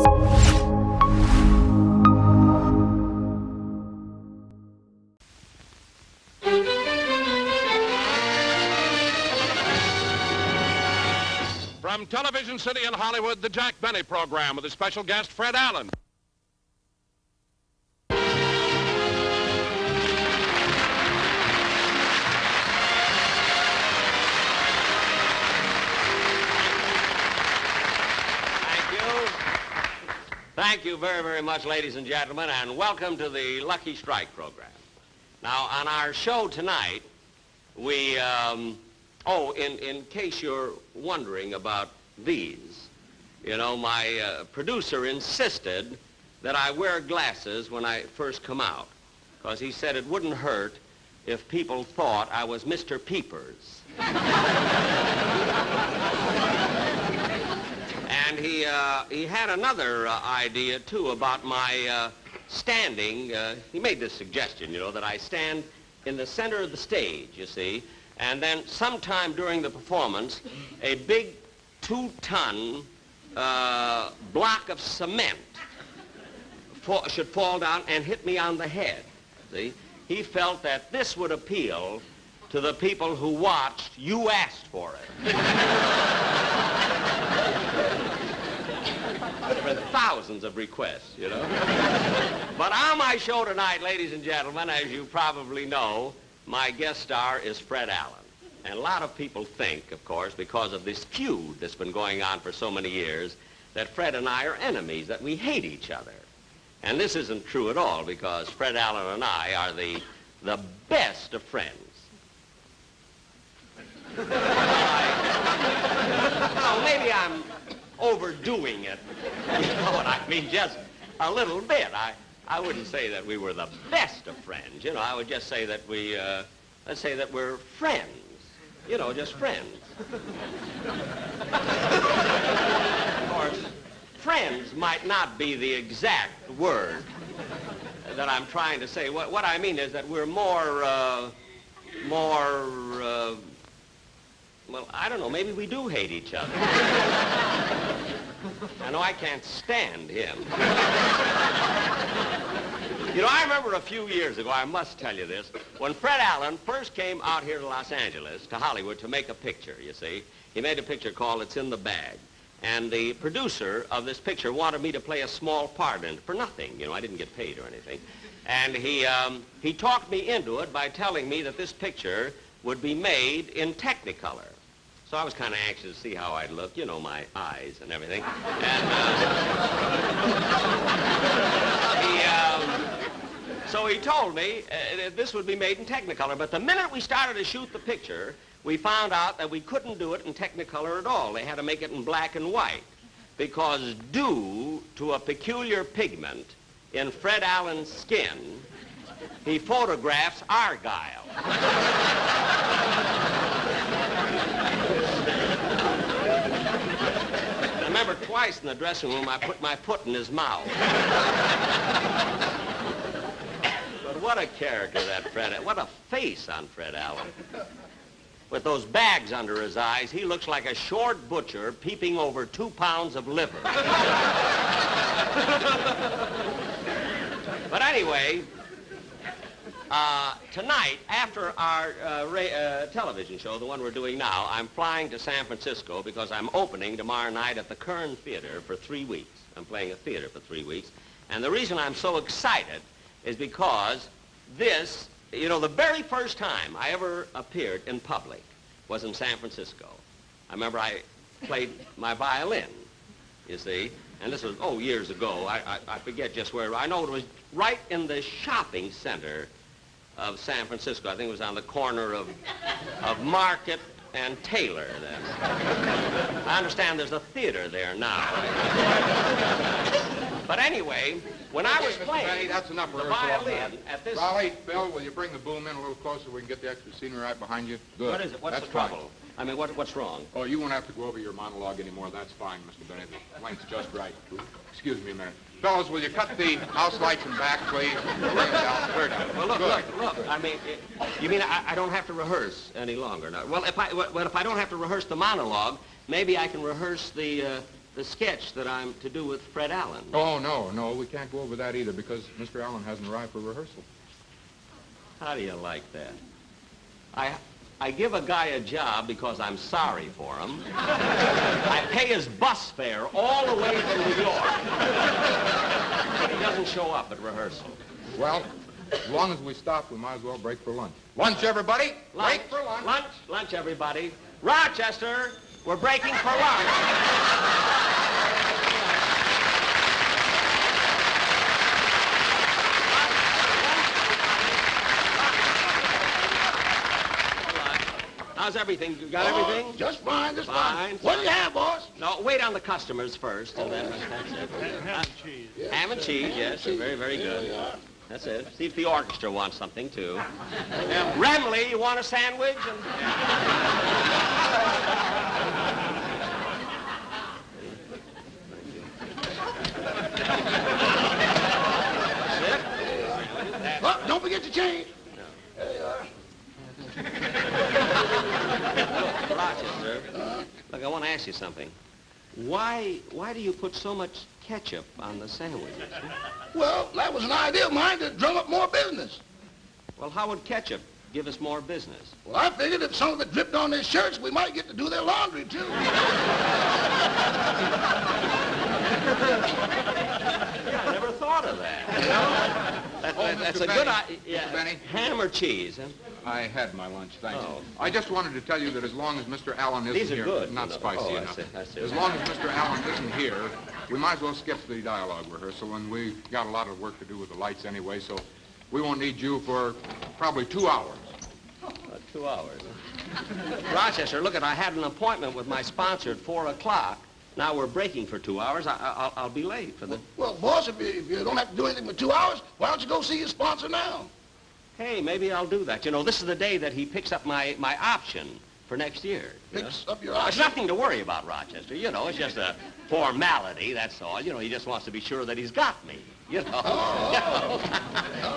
From Television City in Hollywood, the Jack Benny program with a special guest, Fred Allen. Thank you very, very much, ladies and gentlemen, and welcome to the Lucky Strike program. Now, on our show tonight, we, in case you're wondering about these, you know, my producer insisted that I wear glasses when I first come out, because he said it wouldn't hurt if people thought I was Mr. Peepers. And he had another idea, too, about my standing. He made this suggestion, you know, that I stand in the center of the stage, you see, and then sometime during the performance, a big 2-ton block of cement should fall down and hit me on the head, see? He felt that this would appeal to the people who watched You Asked For It. There have been thousands of requests, you know. But on my show tonight, ladies and gentlemen, as you probably know, my guest star is Fred Allen. And a lot of people think, of course, because of this feud that's been going on for so many years, that Fred and I are enemies, that we hate each other. And this isn't true at all, because Fred Allen and I are the best of friends. Well, maybe I'm overdoing it. You know what I mean? Just a little bit. I wouldn't say that we were the best of friends. You know, I would just say that we, let's say that we're friends. You know, just friends. Of course, friends might not be the exact word that I'm trying to say. What I mean is that we're more, well, I don't know, maybe we do hate each other. I know I can't stand him. You know, I remember a few years ago, I must tell you this, when Fred Allen first came out here to Los Angeles, to Hollywood, to make a picture, you see. He made a picture called It's in the Bag. And the producer of this picture wanted me to play a small part in it for nothing. You know, I didn't get paid or anything. And he talked me into it by telling me that this picture would be made in Technicolor. So I was kind of anxious to see how I'd look, you know, my eyes and everything. And so he told me this would be made in Technicolor. But the minute we started to shoot the picture, we found out that we couldn't do it in Technicolor at all. They had to make it in black and white, because due to a peculiar pigment in Fred Allen's skin, he photographs Argyle. I remember twice in the dressing room I put my foot in his mouth. But what a character that Fred, what a face on Fred Allen. With those bags under his eyes, he looks like a short butcher peeping over 2 pounds of liver. But anyway, tonight, after our television show, the one we're doing now, I'm flying to San Francisco because I'm opening tomorrow night at the Kern Theater for 3 weeks. I'm playing a theater for 3 weeks. And the reason I'm so excited is because this, you know, the very first time I ever appeared in public was in San Francisco. I remember I played my violin, you see, and this was, years ago. I forget just where. I know it was right in the shopping center of San Francisco. I think it was on the corner of Market and Taylor then. I understand there's a theater there now. But anyway, when I was playing Benny, that's enough the violin at this... Raleigh, Bill, will you bring the boom in a little closer so we can get the extra scenery right behind you? Good. What is it? What's the trouble? I mean, what's wrong? Oh, you won't have to go over your monologue anymore. That's fine, Mr. Benny. The length's just right. Excuse me a minute. Fellas, will you cut the house lights in back, please? Bring them down. Clear down. Well, look. I mean, you mean I don't have to rehearse any longer now? Well, if I don't have to rehearse the monologue, maybe I can rehearse the the sketch that I'm to do with Fred Allen. Oh, no, we can't go over that either because Mr. Allen hasn't arrived for rehearsal. How do you like that? I give a guy a job because I'm sorry for him. I pay his bus fare all the way from New York. But he doesn't show up at rehearsal. Well, as long as we stop, we might as well break for lunch. Lunch, everybody! Lunch, break for lunch! Lunch, everybody. Rochester, we're breaking for lunch. How's everything? You got everything? Just fine, just fine. Fine. What do you have, boss? No, wait on the customers first, and then that's it. Ham and cheese. Ham and cheese, yes, they're very, very good. That's it. See if the orchestra wants something, too. Remley, you want a sandwich? Oh, don't forget your change. There you are. Rochester, look, I want to ask you something. Why do you put so much ketchup on the sandwiches? Well, that was an idea of mine to drum up more business. Well, how would ketchup give us more business? Well, I figured if some of it dripped on their shirts, we might get to do their laundry, too. Yeah, I never thought of that. You know? That's Mr. a good Benny. idea. Mr. Benny. Ham or cheese, huh? I had my lunch, thanks. Oh. I just wanted to tell you that as long as Mr. Allen isn't These are here... good. Not you know. spicy Oh, enough. I see. As long as Mr. Allen isn't here, we might as well skip the dialogue rehearsal, and we got a lot of work to do with the lights anyway, so we won't need you for probably 2 hours. 2 hours. Rochester, look, I had an appointment with my sponsor at 4 o'clock. Now we're breaking for 2 hours. I'll be late for the... Well, boss, if you don't have to do anything for 2 hours, why don't you go see your sponsor now? Hey, maybe I'll do that. You know, this is the day that he picks up my option for next year. Picks up your It's option? nothing to worry about, Rochester. You know, it's just a formality, that's all. You know, he just wants to be sure that he's got me. You know,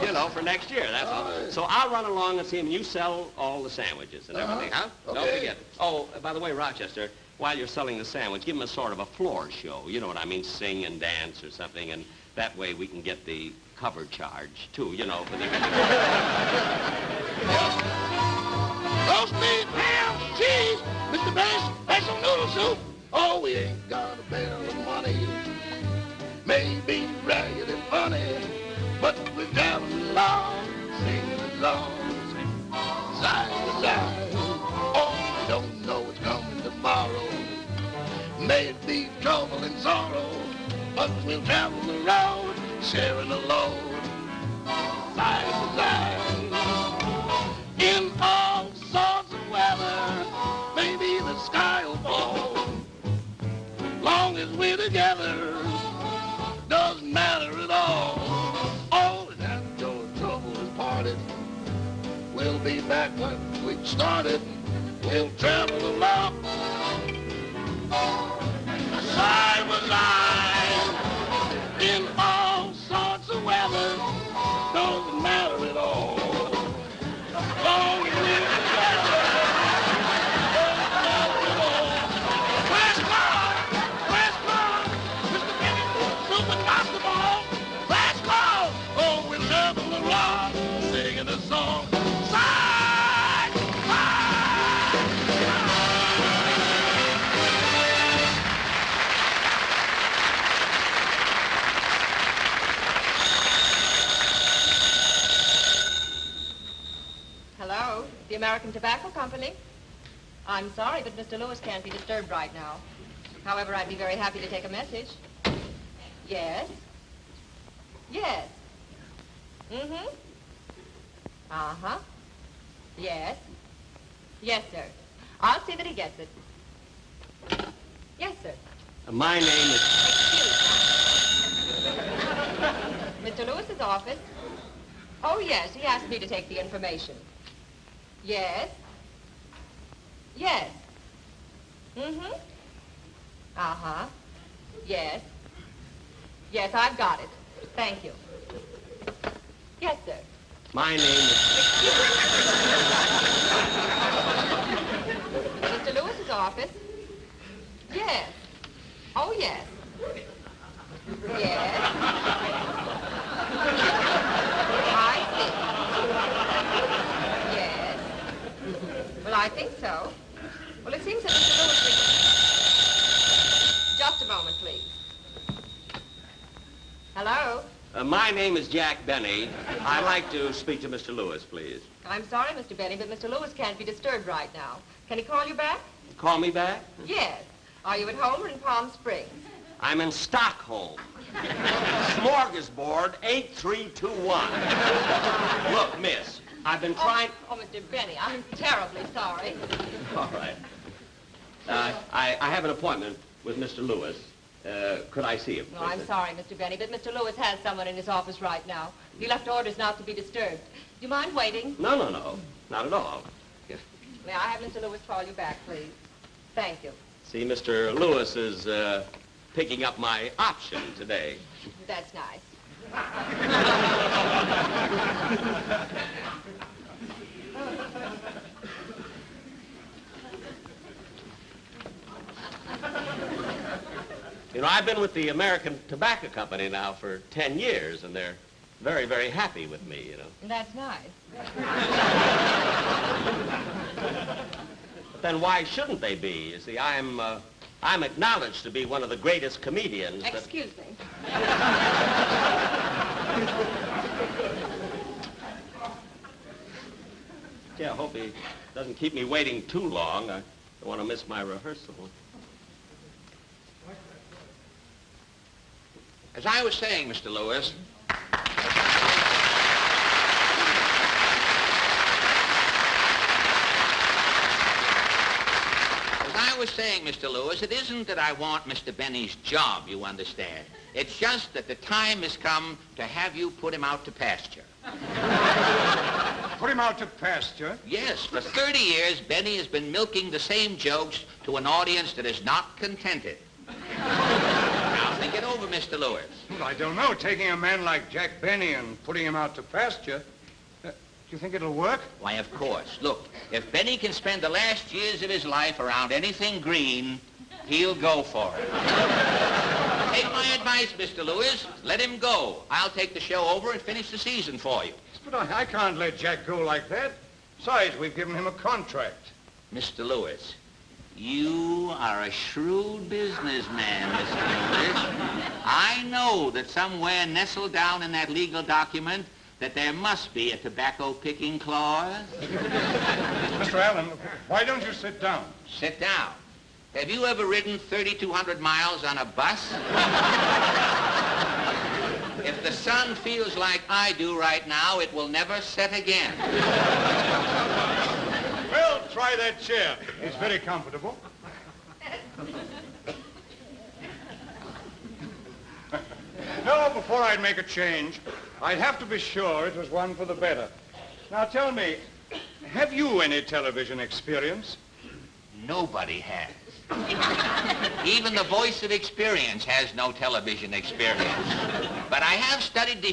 you know, for next year, that's all. So I'll run along and see him. You sell all the sandwiches and everything, huh? Okay. Don't forget. Oh, by the way, Rochester, while you're selling the sandwich, give him a sort of a floor show. You know what I mean? Sing and dance or something, and that way we can get the cover charge, too, you know, for the... Roast beef, ham, cheese, Mr. Benny's special noodle soup. Oh, we ain't got a bale of money. Maybe ragged and funny, but we're traveling along, singing a song, side to side. Oh, we don't know what's coming tomorrow. May it be trouble and sorrow, but we'll travel the road, sharing the load, side to side. In all sorts of weather, maybe the sky will fall. Long as we're together, doesn't matter at all. Oh, and after your trouble is parted, we'll be back when we started. We'll travel along, side by side. In all sorts of weather, doesn't matter at all. Long as we're together, doesn't matter at all. Flash card, Mr. Benny, super basketball. Flash card, oh, we'll travel along, singing a song. Side, side, Hello, the American Tobacco Company. I'm sorry, but Mr. Lewis can't be disturbed right now. However, I'd be very happy to take a message. Yes? Yes. Mm-hmm. Uh-huh. Yes. Yes, sir. I'll see that he gets it. Yes, sir. My name is... Mr. Lewis's office? Oh, yes, he asked me to take the information. Yes? Yes. Mm-hmm. Uh-huh. Yes. Yes, I've got it. Thank you. Yes, sir. My name is... Mr. Lewis's office? Yes. Oh, yes. Yes. I see. Yes. Well, I think so. Well, it seems that Mr. Lewis... Just a moment, please. Hello? My name is Jack Benny. I'd like to speak to Mr. Lewis, please. I'm sorry, Mr. Benny, but Mr. Lewis can't be disturbed right now. Can he call you back? Call me back? Yes. Are you at home or in Palm Springs? I'm in Stockholm. Smorgasbord 8321. Look, miss, I've been trying... Oh, Mr. Benny, I'm terribly sorry. All right. I have an appointment with Mr. Lewis. Could I see him? No, I'm sorry, Mr. Benny, but Mr. Lewis has someone in his office right now. He left orders not to be disturbed. Do you mind waiting? No. Not at all. Yes. May I have Mr. Lewis call you back, please? Thank you. See, Mr. Lewis is picking up my option today. That's nice. You know, I've been with the American Tobacco Company now for 10 years, and they're very, very happy with me, you know. That's nice. But then why shouldn't they be? You see, I'm acknowledged to be one of the greatest comedians that... Excuse me. Yeah, I hope he doesn't keep me waiting too long. I don't want to miss my rehearsal. As I was saying, Mr. Lewis, it isn't that I want Mr. Benny's job, you understand. It's just that the time has come to have you put him out to pasture. Put him out to pasture? Yes, for 30 years, Benny has been milking the same jokes to an audience that is not contented. Now, think it over, Mr. Lewis. Well, I don't know. Taking a man like Jack Benny and putting him out to pasture, do you think it'll work? Why, of course. Look, if Benny can spend the last years of his life around anything green, he'll go for it. Take my advice, Mr. Lewis. Let him go. I'll take the show over and finish the season for you. But I can't let Jack go like that. Besides, we've given him a contract. Mr. Lewis, you are a shrewd businessman, Mr. Lewis. I know that somewhere nestled down in that legal document that there must be a tobacco-picking clause. Mr. Allen, why don't you sit down? Sit down. Have you ever ridden 3,200 miles on a bus? If the sun feels like I do right now, it will never set again. Well, try that chair. It's very comfortable. No, before I'd make a change, I'd have to be sure it was one for the better. Now tell me, have you any television experience? Nobody has. Even the voice of experience has no television experience. But I have studied the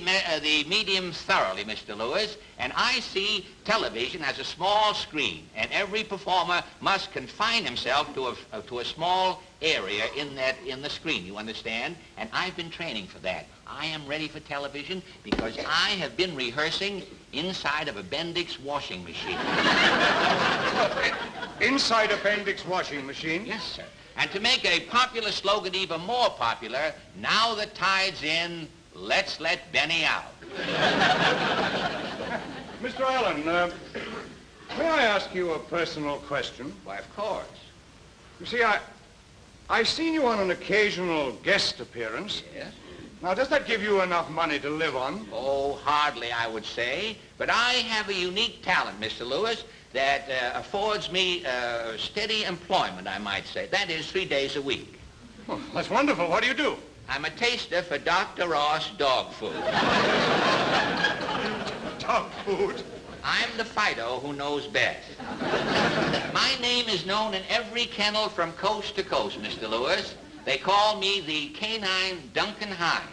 medium thoroughly, Mr. Lewis, and I see television as a small screen, and every performer must confine himself to a small area in the screen, you understand? And I've been training for that. I am ready for television because I have been rehearsing inside of a Bendix washing machine. Inside a Bendix washing machine? Yes, sir. And to make a popular slogan even more popular, now the tide's in, let's let Benny out. Mr. Allen, may I ask you a personal question? Why, of course. You see, I've seen you on an occasional guest appearance. Yes? Now, does that give you enough money to live on? Oh, hardly, I would say. But I have a unique talent, Mr. Lewis, that affords me steady employment, I might say. That is, 3 days a week. Oh, that's wonderful. What do you do? I'm a taster for Dr. Ross dog food. Dog food? I'm the Fido who knows best. My name is known in every kennel from coast to coast, Mr. Lewis. They call me the canine Duncan Hines.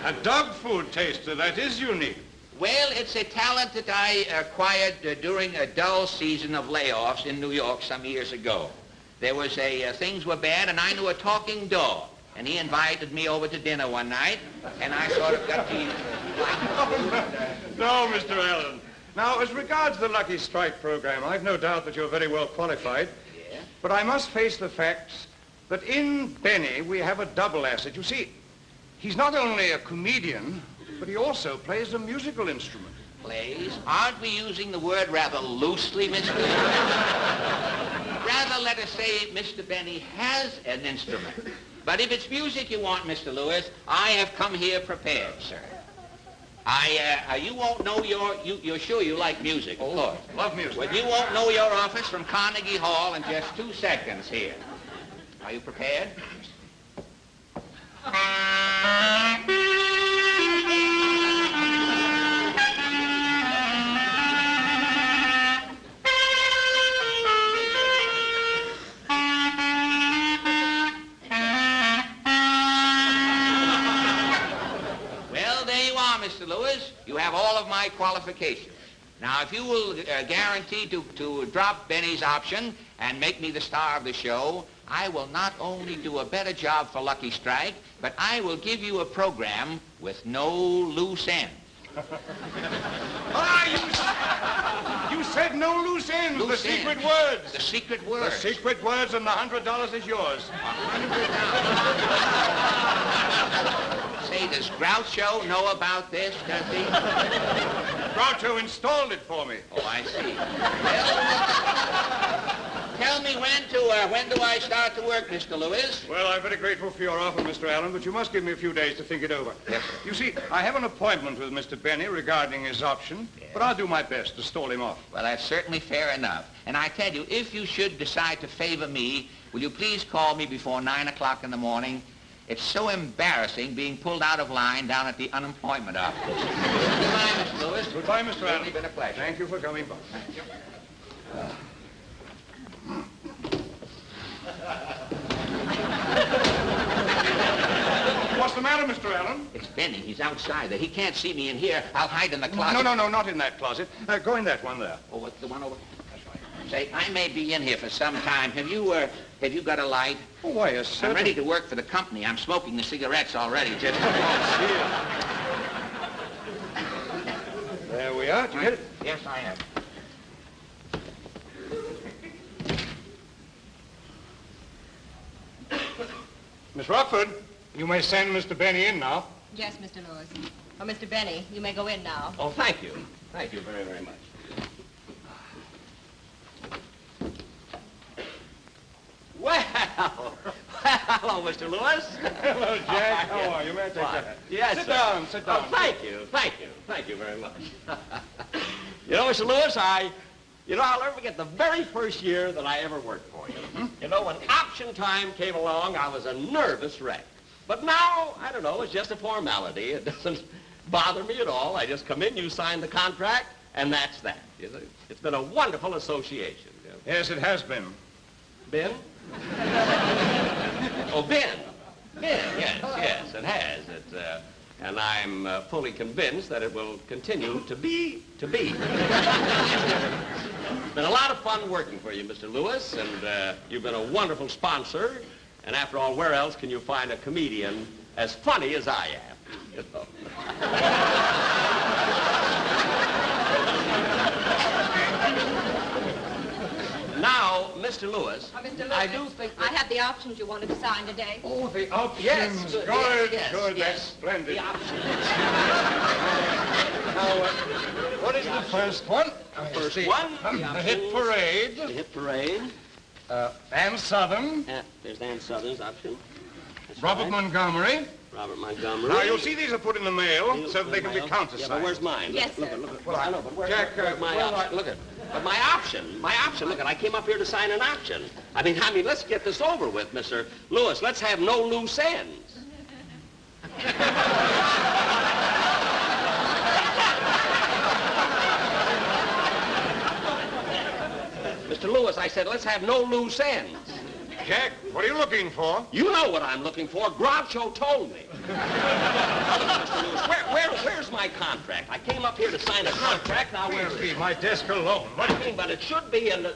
A dog food taster, that is unique. Well, it's a talent that I acquired during a dull season of layoffs in New York some years ago. There was things were bad, and I knew a talking dog. And he invited me over to dinner one night, and I sort of got to No, Mr. Allen. Now, as regards the Lucky Strike program, I've no doubt that you're very well qualified. Yeah? But I must face the facts that in Benny we have a double asset. You see, he's not only a comedian, but he also plays a musical instrument. Plays? Aren't we using the word rather loosely, Mr. Rather, let us say Mr. Benny has an instrument. But if it's music you want, Mr. Lewis, I have come here prepared, sir. You won't know you're sure you like music, of course. Love music. Well, you won't know your office from Carnegie Hall in just 2 seconds here. Are you prepared? Mr. Lewis, you have all of my qualifications. Now, if you will guarantee to drop Benny's option and make me the star of the show, I will not only do a better job for Lucky Strike, but I will give you a program with no loose ends. You said no loose ends. Loose the secret ends. words. The secret words. The secret words, and the $100 is yours. Say, does Groucho know about this, does he? Groucho installed it for me. Oh, I see. Well, tell me when do I start to work, Mr. Lewis? Well, I'm very grateful for your offer, Mr. Allen, but you must give me a few days to think it over. Yes, sir. You see, I have an appointment with Mr. Benny regarding his option, but I'll do my best to stall him off. Well, that's certainly fair enough. And I tell you, if you should decide to favor me, will you please call me before 9 o'clock in the morning? It's so embarrassing being pulled out of line down at the unemployment office. Goodbye, Mr. Lewis. Goodbye, Mr. Allen. It's been a pleasure. Thank you for coming by. Thank you. What's the matter, Mr. Allen? It's Benny. He's outside there. He can't see me in here. I'll hide in the closet. No, not in that closet. Go in that one there. Oh, what's the one over? That's right. Say, I may be in here for some time. Have you got a light? Oh, why, yes, sir. I'm ready to work for the company. I'm smoking the cigarettes already. Just... There we are. Did you get it? Yes, I have. Miss Rockford, you may send Mr. Benny in now. Yes, Mr. Lewis. Oh, Mr. Benny, you may go in now. Oh, thank you. Thank you very, very much. Well, hello, Mr. Lewis. Hello, Jack. How are you? May I take that? Yes, Sit sir. down, sit down. Oh, thank you very much. You know, Mr. Lewis, I'll never forget the very first year that I ever worked for you. You know, when option time came along, I was a nervous wreck. But now, I don't know, it's just a formality. It doesn't bother me at all. I just come in, you sign the contract, and that's that. You know, it's been a wonderful association. You know. Yes, it has been. Ben? Oh, Ben. Ben, yes, it has. And I'm fully convinced that it will continue to be. It's been a lot of fun working for you, Mr. Lewis, and you've been a wonderful sponsor. And after all, where else can you find a comedian as funny as I am? You know? Now, Mr. Lewis, Mr. Lewis, I do think that... I have the options you wanted to sign today. Oh, the options. Yes, good, yes, good. yes. That's splendid. The options. Now, what is the first one? First one, The Hit Parade. The Hit Parade. Ann Southern. There's Ann Southern's option. That's Robert right. Montgomery. Robert Montgomery. Now, you'll see these are put in the mail so that they can be countersigned. Yeah, but where's mine? Yes, look, sir. Look, Well, I know, but where's Jack, my well, option? Look at, but my option, look, I came up here to sign an option. I mean, let's get this over with, Mr. Lewis. Let's have no loose ends. Mr. Lewis, I said, let's have no loose ends. Jack, what are you looking for? You know what I'm looking for. Groucho told me. Mr. Lewis, where's my contract? I came up here to sign a contract. Now, where is it? My desk alone. What? I mean, but it should be in the...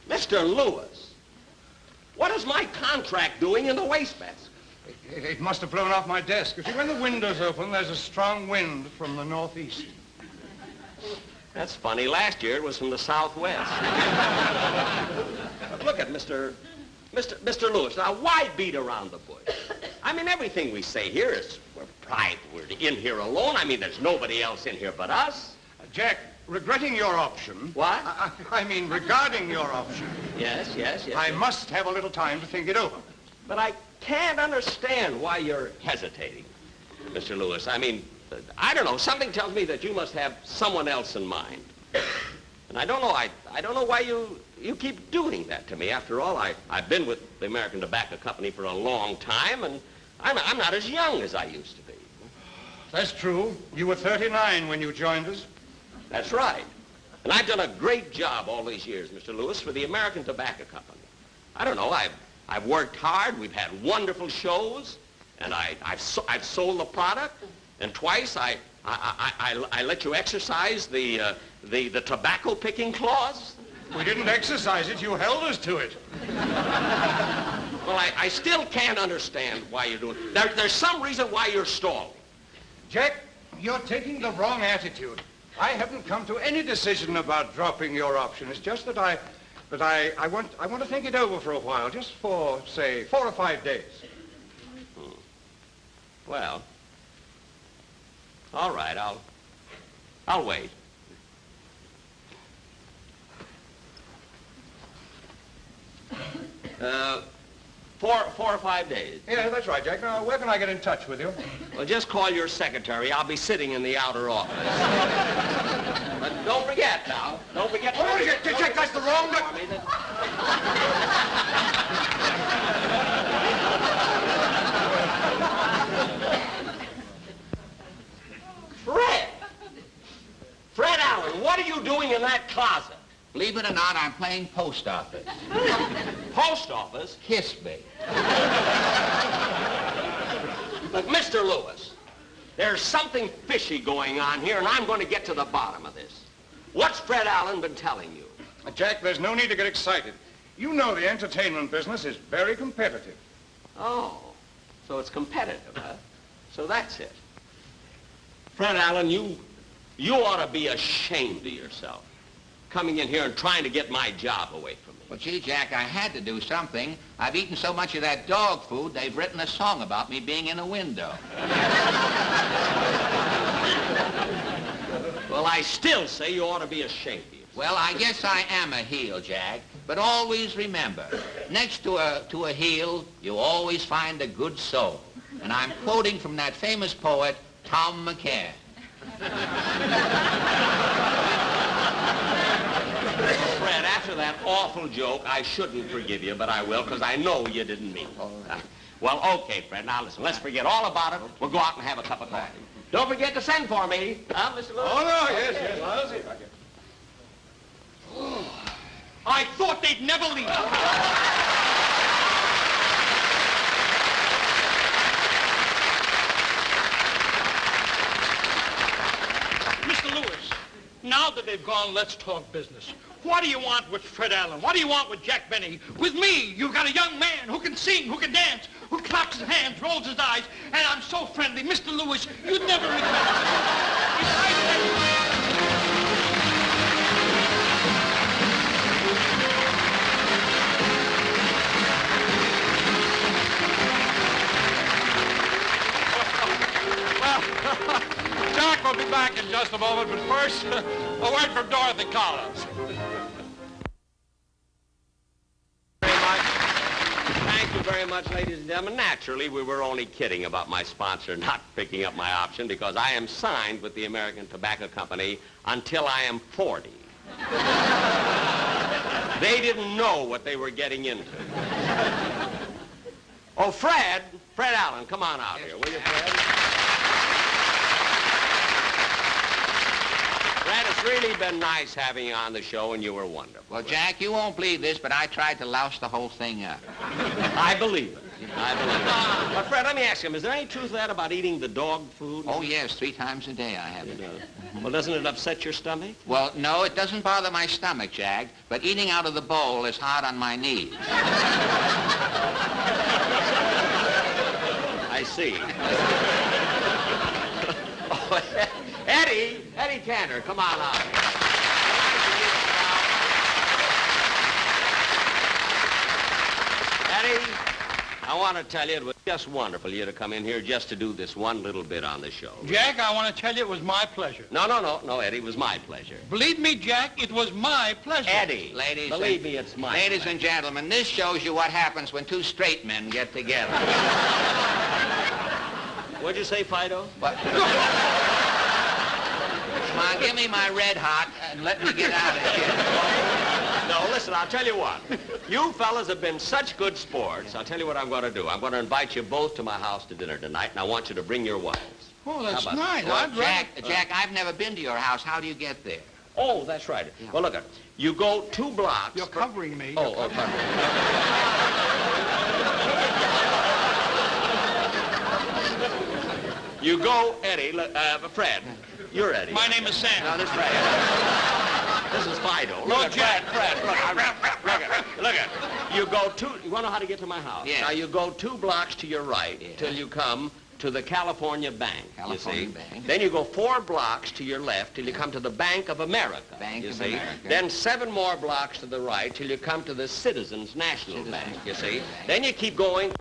Mr. Lewis, what is my contract doing in the wastebasket? It must have blown off my desk. You see, when the window's open, there's a strong wind from the northeast. That's funny. Last year it was from the southwest. But look at Mr. Lewis. Now, why beat around the bush? I mean, everything we say here is we're private. We're in here alone. I mean, there's nobody else in here but us. Jack, regretting your option... What? I mean, regarding your option... Yes. I must have a little time to think it over. But I can't understand why you're hesitating, Mr. Lewis. I mean, I don't know. Something tells me that you must have someone else in mind. And I don't know. I don't know why you keep doing that to me. After all, I've been with the American Tobacco Company for a long time, and I'm not as young as I used to be. That's true. You were 39 when you joined us. That's right. And I've done a great job all these years, Mr. Lewis, for the American Tobacco Company. I don't know. I've worked hard. We've had wonderful shows, and I've sold the product. And twice I let you exercise the tobacco picking clause. We didn't exercise it. You held us to it. Well, I still can't understand why you're doing it. There's some reason why you're stalling. Jack, you're taking the wrong attitude. I haven't come to any decision about dropping your option. It's just that I want to think it over for a while, just for, say, 4 or 5 days. Well, all right, I'll wait. Four or 5 days. Yeah, that's right, Jack. Now, where can I get in touch with you? Well, just call your secretary. I'll be sitting in the outer office. But don't forget now. Don't forget. Oh, Jack, that's the wrong... Fred Allen, what are you doing in that closet? Believe it or not, I'm playing post office. Post office? Kiss me. But, Mr. Lewis, there's something fishy going on here, and I'm going to get to the bottom of this. What's Fred Allen been telling you? Jack, there's no need to get excited. You know the entertainment business is very competitive. Oh, so it's competitive, huh? So that's it. Fred Allen, you ought to be ashamed of yourself, coming in here and trying to get my job away from me. Well, gee, Jack, I had to do something. I've eaten so much of that dog food, they've written a song about me being in a window. Well, I still say you ought to be ashamed of yourself. Well, I guess I am a heel, Jack. But always remember, next to a heel, you always find a good soul. And I'm quoting from that famous poet, Tom McCann. Fred, after that awful joke, I shouldn't forgive you, but I will, because I know you didn't mean it. Well, okay, Fred. Now, listen, let's forget all about it. We'll go out and have a cup of coffee. Don't forget to send for me, huh, Mr. Lewis? Oh, no, yes. I'll see if I can. I thought they'd never leave. Mr. Lewis, now that they've gone, let's talk business. What do you want with Fred Allen? What do you want with Jack Benny? With me, you've got a young man who can sing, who can dance, who claps his hands, rolls his eyes, and I'm so friendly. Mr. Lewis, you'd never regret it. Jack will be back in just a moment, but first, a word from Dorothy Collins. Thank you very much, ladies and gentlemen. Naturally, we were only kidding about my sponsor not picking up my option because I am signed with the American Tobacco Company until I am 40. They didn't know what they were getting into. Oh, Fred Allen, come on out here, will you, Fred? Fred, it's really been nice having you on the show, and you were wonderful. Well, Jack, you won't believe this, but I tried to louse the whole thing up. I believe it. I believe it. But, Fred, let me ask you, is there any truth to that about eating the dog food? Oh, yes, 3 times a day I have it. Well, doesn't it upset your stomach? Well, no, it doesn't bother my stomach, Jack, but eating out of the bowl is hard on my knees. I see. Oh, Eddie Cantor, come on out. Eddie, I want to tell you, it was just wonderful you to come in here just to do this one little bit on the show. Jack, I want to tell you it was my pleasure. No, Eddie, it was my pleasure. Believe me, Jack, it was my pleasure. Eddie, believe me, it's my Ladies pleasure. and gentlemen, this shows you what happens when 2 straight men get together. What'd you say, Fido? What? Come on, give me my red hot and let me get out of here. No, listen, I'll tell you what. You fellas have been such good sports. I'll tell you what I'm going to do. I'm going to invite you both to my house to dinner tonight, and I want you to bring your wives. Oh, that's How about nice. that? Well, Jack, I've never been to your house. How do you get there? Oh, that's right. Yeah. Well, look, you go 2 blocks. You're covering me. Oh, You go, Eddie, Fred. You're Eddie. My name is Sam. No, this is Fred. This is Fido. No, Look, Jack. Fred. Look at. You go 2. You want to know how to get to my house? Yeah. Now you go 2 blocks to your right till you come to the California Bank. California you see. Bank. Then you go 4 blocks to your left till you come to the Bank of America. Bank you of see. America. Then 7 more blocks to the right till you come to the Citizens National Bank. You see. Then you keep going.